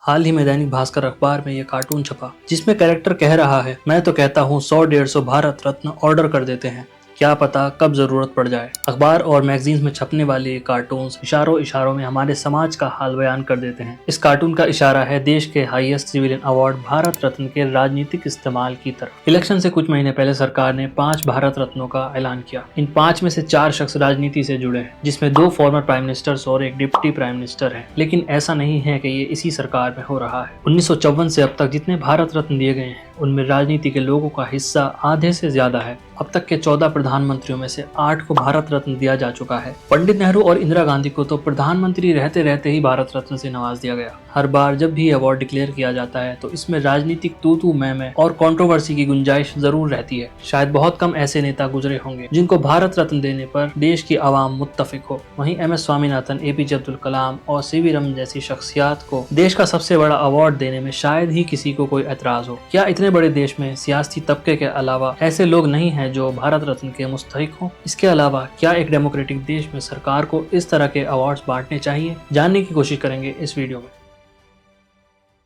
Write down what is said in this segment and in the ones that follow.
हाल ही में दैनिक भास्कर अखबार में ये कार्टून छपा जिसमें कैरेक्टर कह रहा है, मैं तो कहता हूँ 100-150 भारत रत्न ऑर्डर कर देते हैं, क्या पता कब जरूरत पड़ जाए। अखबार और मैगजीन्स में छपने वाले ये कार्टून्स इशारों इशारों में हमारे समाज का हाल बयान कर देते हैं। इस कार्टून का इशारा है देश के highest civilian award Bharat Ratna के राजनीतिक इस्तेमाल की तरफ। इलेक्शन से कुछ महीने पहले सरकार ने 5 भारत रत्नों का ऐलान किया। इन 5 में से 4 शख्स राजनीति से जुड़े हैं, जिसमें 2 फॉर्मर प्राइम मिनिस्टर्स और एक डिप्टी प्राइम मिनिस्टर है। लेकिन ऐसा नहीं है कि ये इसी सरकार में हो रहा है। 1954 से अब तक जितने भारत रत्न दिए गए हैं उनमें राजनीति के लोगों का हिस्सा आधे से ज्यादा है। अब तक के 14 प्रधानमंत्रियों में से 8 को भारत रत्न दिया जा चुका है। पंडित नेहरू और इंदिरा गांधी को तो प्रधानमंत्री रहते रहते ही भारत रत्न से नवाज दिया गया। हर बार जब भी अवार्ड डिक्लेयर किया जाता है तो इसमें राजनीतिक तू मैं और कंट्रोवर्सी की गुंजाइश जरूर रहती है। शायद बहुत कम ऐसे नेता गुजरे होंगे जिनको भारत रत्न देने पर देश की आवाम मुत्तफिक हो। वहीं MS स्वामीनाथन, APJ अब्दुल कलाम और CV रमन जैसी शख्सियात को देश का सबसे बड़ा अवार्ड देने में शायद ही किसी को कोई एतराज हो। क्या इतने बड़े देश में सियासी तबके के अलावा ऐसे लोग नहीं हैं जो भारत रत्न के मुस्तहिक हों? इसके अलावा क्या एक डेमोक्रेटिक देश में सरकार को इस तरह के अवार्ड्स बांटने चाहिए? जानने की कोशिश करेंगे इस वीडियो में।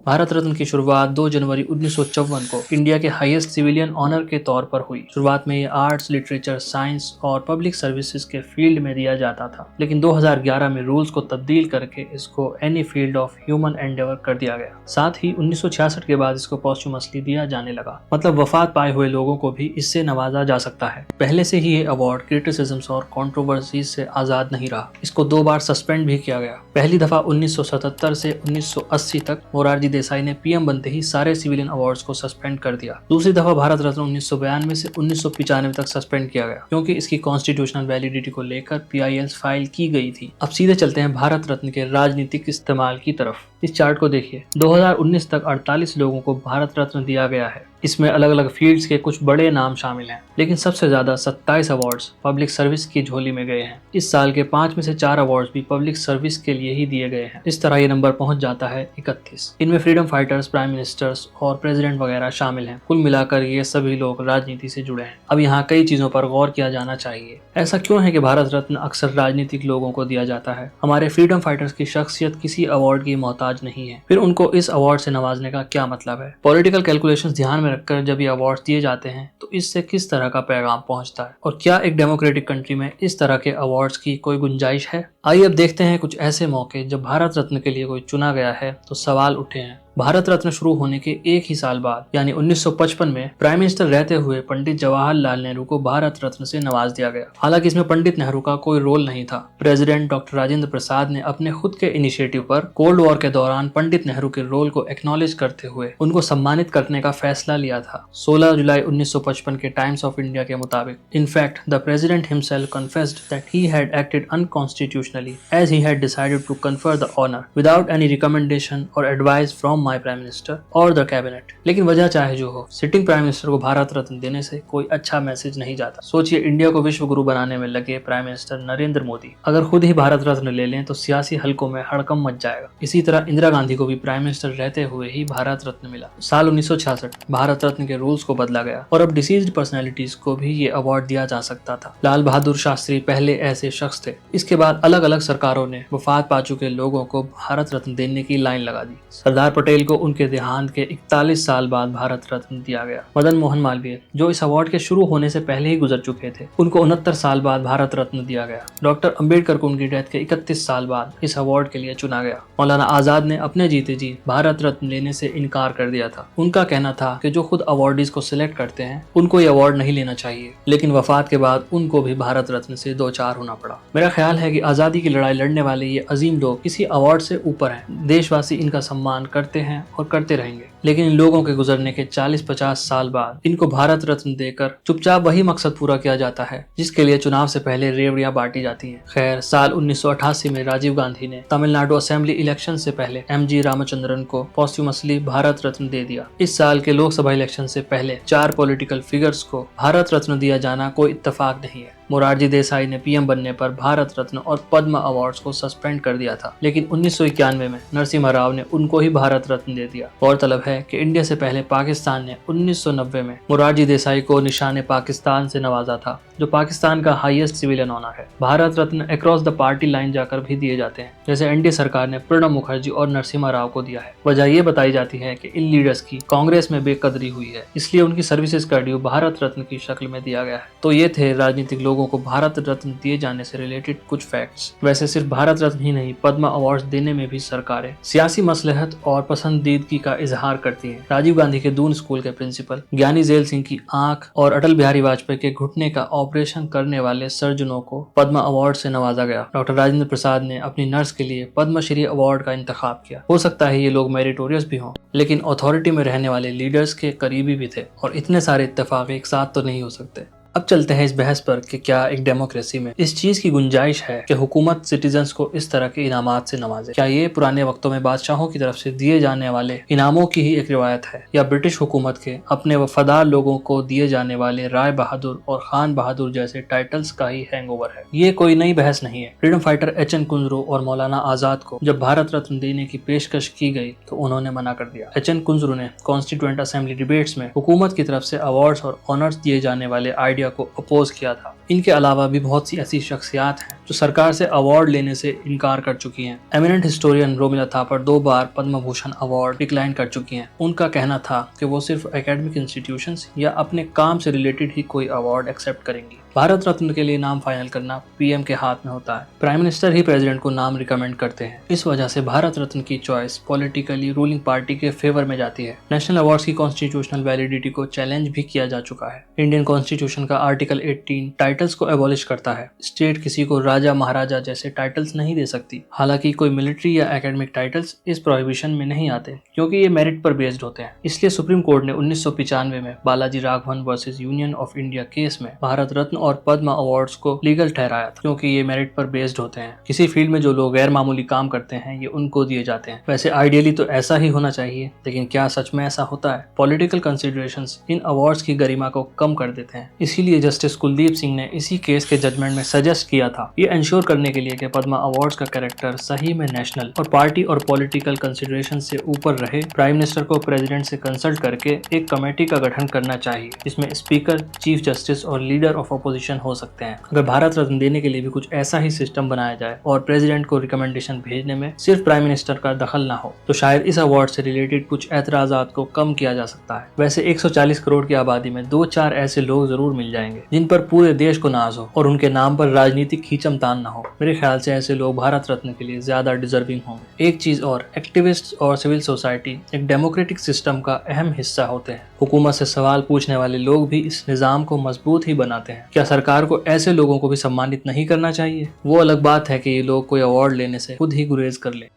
भारत रत्न की शुरुआत 2 जनवरी 1954 को इंडिया के हाईएस्ट सिविलियन ऑनर के तौर पर हुई। शुरुआत में ये आर्ट्स, लिटरेचर, साइंस और पब्लिक सर्विसेज के फील्ड में दिया जाता था, लेकिन 2011 में रूल्स को तब्दील करके इसको any field of human Endeavour कर दिया गया। साथ ही 1966 के बाद इसको पोस्टुमसली दिया जाने लगा, मतलब वफात पाए हुए लोगों को भी इससे नवाजा जा सकता है। पहले से ही ये अवार्ड क्रिटिसिज्म्स और कंट्रोवर्सीज से आजाद नहीं रहा। इसको 2 बार सस्पेंड भी किया गया। पहली दफा 1977 से 1980 तक मोरारजी देसाई ने PM बनते ही सारे सिविलियन अवार्ड्स को सस्पेंड कर दिया। दूसरी दफा भारत रत्न 1992 से 1995 तक सस्पेंड किया गया, क्योंकि इसकी कॉन्स्टिट्यूशनल वैलिडिटी को लेकर PILs फाइल की गई थी। अब सीधे चलते हैं भारत रत्न के राजनीतिक इस्तेमाल की तरफ। इस चार्ट को देखिए। 2019 तक 48 लोगों को भारत रत्न दिया गया है। इसमें अलग अलग फील्ड्स के कुछ बड़े नाम शामिल हैं, लेकिन सबसे ज्यादा 27 अवार्ड्स पब्लिक सर्विस की झोली में गए हैं। इस साल के 5 में से 4 अवार्ड्स भी पब्लिक सर्विस के लिए ही दिए गए हैं। इस तरह ये नंबर पहुंच जाता है 31। इनमें फ्रीडम फाइटर्स, प्राइम मिनिस्टर्स और प्रेसिडेंट वगैरह शामिल हैं। कुल मिलाकर ये सभी लोग राजनीति से जुड़े हैं। अब यहाँ कई चीजों पर गौर किया जाना चाहिए। ऐसा क्यों है कि भारत रत्न अक्सर राजनीतिक लोगों को दिया जाता है? हमारे फ्रीडम फाइटर्स की शख्सियत किसी अवार्ड की मोहताज नहीं है, फिर उनको इस अवार्ड से नवाजने का क्या मतलब है? पॉलिटिकल कैलकुलेशंस ध्यान में रखकर जब ये अवार्ड दिए जाते हैं तो इससे किस तरह का पैगाम पहुंचता है, और क्या एक डेमोक्रेटिक कंट्री में इस तरह के अवार्ड्स की कोई गुंजाइश है? आइए अब देखते हैं कुछ ऐसे मौके जब भारत रत्न के लिए कोई चुना गया है तो सवाल उठे हैं। भारत रत्न शुरू होने के एक ही साल बाद यानी 1955 में प्राइम मिनिस्टर रहते हुए पंडित जवाहरलाल नेहरू को भारत रत्न से नवाज दिया गया। हालांकि इसमें पंडित नेहरू का कोई रोल नहीं था। प्रेसिडेंट डॉक्टर राजेंद्र प्रसाद ने अपने खुद के इनिशिएटिव पर कोल्ड वॉर के दौरान पंडित नेहरू के रोल को एक्नॉलेज करते हुए उनको सम्मानित करने का फैसला लिया था। 16 जुलाई 1955 के टाइम्स ऑफ इंडिया के मुताबिक, in fact the president himself confessed that he had acted unconstitutionally as he had decided to confer the honour without any recommendation और advice from my prime minister और द कैबिनेट। लेकिन वजह चाहे जो हो, sitting prime minister को भारत रत्न देने से कोई अच्छा मैसेज नहीं जाता। सोचिए, इंडिया को विश्व गुरु बनाने में लगे प्राइम मिनिस्टर नरेंद्र मोदी अगर खुद ही भारत रत्न ले लें तो सियासी हलकों में हड़कंप मच जाएगा। इसी तरह इंदिरा गांधी को भी प्राइम मिनिस्टर रहते हुए ही भारत रत्न मिला। साल 1966 भारत रत्न के रूल्स को बदला गया और अब डिसीज्ड पर्सनैलिटीज को भी ये अवार्ड दिया जा सकता था। लाल बहादुर शास्त्री पहले ऐसे शख्स थे। इसके बाद अलग अलग सरकारों ने वफात पा चुके लोगों को भारत रत्न देने की लाइन लगा दी। सरदार पटेल को उनके देहांत के 41 साल बाद भारत रत्न दिया गया। मदन मोहन मालवीय, जो इस अवार्ड के शुरू होने से पहले ही गुजर चुके थे, उनको 69 साल बाद भारत रत्न दिया गया। डॉक्टर अंबेडकर को उनकी डेथ के 31 साल बाद इस अवार्ड के लिए चुना गया। मौलाना आजाद ने अपने जीते जी भारत रत्न लेने से इनकार कर दिया था। उनका कहना था कि जो खुद अवार्डीज को सिलेक्ट करते हैं उनको ये अवार्ड नहीं लेना चाहिए, लेकिन वफात के बाद उनको भी भारत रत्न से दो चार होना पड़ा। मेरा ख्याल है कि आजादी की लड़ाई लड़ने वाले ये अजीम लोग किसी अवार्ड से ऊपर हैं। देशवासी इनका सम्मान करते हैं और करते रहेंगे, लेकिन इन लोगों के गुजरने के 40-50 साल बाद इनको भारत रत्न देकर चुपचाप वही मकसद पूरा किया जाता है जिसके लिए चुनाव से पहले रेवड़ियां बांटी जाती हैं। खैर, साल 1988 में राजीव गांधी ने तमिलनाडु असेंबली इलेक्शन से पहले MG रामचंद्रन को पोस्टुमसली भारत रत्न दे दिया। इस साल के लोकसभा इलेक्शन से पहले 4 पॉलिटिकल फिगर्स को भारत रत्न दिया जाना कोई इत्तेफाक नहीं है। मोरारजी देसाई ने पीएम बनने पर भारत रत्न और पद्म अवार्ड्स को सस्पेंड कर दिया था, लेकिन 1991 में नरसिम्हा राव ने उनको ही भारत रत्न दे दिया। गौरतलब है कि इंडिया से पहले पाकिस्तान ने 1990 में मोरारजी देसाई को निशाने पाकिस्तान से नवाजा था, जो पाकिस्तान का हाईएस्ट सिविलियन ऑनर है। Bharat Ratna across the party line जाकर भी दिए जाते हैं, जैसे एनडीए सरकार ने प्रणब मुखर्जी और नरसिम्हा राव को दिया है। वजह ये बताई जाती है कि इन लीडर्स की कांग्रेस में बेकदरी हुई है, इसलिए उनकी सर्विसेज का ड्यू भारत रत्न की शक्ल में दिया गया है। तो ये थे राजनीतिक लोगों को भारत रत्न दिए जाने से रिलेटेड कुछ फैक्ट्स। वैसे सिर्फ भारत रत्न ही नहीं, पद्म अवार्ड देने में भी सरकारें सियासी मसलहत और पसंदीदगी का इजहार करती हैं। राजीव गांधी के दून स्कूल के प्रिंसिपल, ज्ञानी जेल सिंह की आंख और अटल बिहारी वाजपेयी के घुटने का ऑपरेशन करने वाले सर्जनों को पद्म अवार्ड से नवाजा गया। डॉक्टर राजेंद्र प्रसाद ने अपनी नर्स के लिए पद्मश्री अवार्ड का इंतखाब किया। हो सकता है ये लोग मेरिटोरियस भी हों, लेकिन अथॉरिटी में रहने वाले लीडर्स के करीबी भी थे, और इतने सारे इत्तेफाक एक साथ तो नहीं हो सकते। अब चलते हैं इस बहस पर कि क्या एक डेमोक्रेसी में इस चीज की गुंजाइश है कि हुकूमत सिटीजन्स को इस तरह के इनामात से नवाजे। क्या ये पुराने वक्तों में बादशाहों की तरफ से दिए जाने वाले इनामों की ही एक रिवायत है, या ब्रिटिश हुकूमत के अपने वफादार लोगों को दिए जाने वाले राय बहादुर और खान बहादुर जैसे टाइटल्स का ही हैंगओवर है। ये कोई नई बहस नहीं है। Freedom fighter H.N.. कुंजरू और मौलाना आजाद को जब भारत रत्न देने की पेशकश की गई तो उन्होंने मना कर दिया। एच.एन. कुंजरू ने कॉन्स्टिट्यूएंट असेंबली डिबेट्स में हुकूमत की तरफ से अवार्ड्स और ऑनर्स दिए जाने वाले आइडिया को अपोज किया था। इनके अलावा भी बहुत सी ऐसी शख्सियात हैं जो सरकार से अवार्ड लेने से इनकार कर चुकी हैं। एमिनेंट हिस्टोरियन रोमिला थापर 2 बार पद्म भूषण अवार्ड डिक्लाइन कर चुकी हैं। उनका कहना था कि वो सिर्फ एकेडमिक इंस्टीट्यूशंस या अपने काम से रिलेटेड ही कोई अवार्ड एक्सेप्ट करेंगी। भारत रत्न के लिए नाम फाइनल करना पीएम के हाथ में होता है। प्राइम मिनिस्टर ही प्रेसिडेंट को नाम रिकमेंड करते हैं। इस वजह से भारत रत्न की चॉइस पॉलिटिकली रूलिंग पार्टी के फेवर में जाती है। नेशनल अवार्ड्स की कॉन्स्टिट्यूशनल वैलिडिटी को चैलेंज भी किया जा चुका है। इंडियन कॉन्स्टिट्यूशन का आर्टिकल 18 टाइटल्स को एबॉलिश करता है। स्टेट किसी को राजा महाराजा जैसे टाइटल्स नहीं दे सकती। हालांकि कोई मिलिट्री या एकेडमिक टाइटल्स इस प्रोहिबिशन में नहीं आते, क्योंकि ये मेरिट पर बेस्ड होते हैं। इसलिए सुप्रीम कोर्ट ने 1995 में Balaji Raghavan versus union of India case में भारत रत्न और पद्म अवार्ड्स को लीगल ठहराया था, क्योंकि ये मेरिट पर बेस्ड होते हैं। किसी फील्ड में जो लोग गैर मामूली काम करते हैं ये उनको दिए जाते हैं। वैसे आइडियली तो ऐसा ही होना चाहिए, लेकिन क्या सच में ऐसा होता है? पॉलिटिकल कंसिडरेशंस इन अवार्ड्स की गरिमा को कम कर देते हैं। इसीलिए जस्टिस कुलदीप सिंह ने इसी केस के जजमेंट में सजेस्ट किया था, ये इंश्योर करने के लिए कि पद्म अवार्ड्स का कैरेक्टर सही में नेशनल और पार्टी और पॉलिटिकल कंसिडरेशन से ऊपर रहे, प्राइम मिनिस्टर को प्रेसिडेंट से कंसल्ट करके एक कमेटी का गठन करना चाहिए, जिसमें स्पीकर, चीफ जस्टिस और लीडर ऑफ अपोजिशन हो सकते हैं। अगर भारत रत्न देने के लिए भी कुछ ऐसा ही सिस्टम बनाया जाए और प्रेसिडेंट को रिकमेंडेशन भेजने में सिर्फ प्राइम मिनिस्टर का दखल ना हो, तो शायद इस अवार्ड से रिलेटेड कुछ एतराजात को कम किया जा सकता है। वैसे 140 करोड़ की आबादी में 2-4 ऐसे लोग जरूर मिल जाएंगे जिन पर पूरे देश को नाज हो और उनके नाम पर राजनीतिक खींचमतान ना हो। मेरे ख्याल से ऐसे लोग भारत रत्न के लिए ज्यादा डिजर्विंग होंगे। एक चीज और, एक्टिविस्ट और सिविल सोसाइटी एक डेमोक्रेटिक सिस्टम का अहम हिस्सा होते हैं। हुकूमत से सवाल पूछने वाले लोग भी इस निजाम को मजबूत ही बनाते हैं। क्या सरकार को ऐसे लोगों को भी सम्मानित नहीं करना चाहिए? वो अलग बात है कि ये लोग कोई अवार्ड लेने से खुद ही गुरेज कर ले।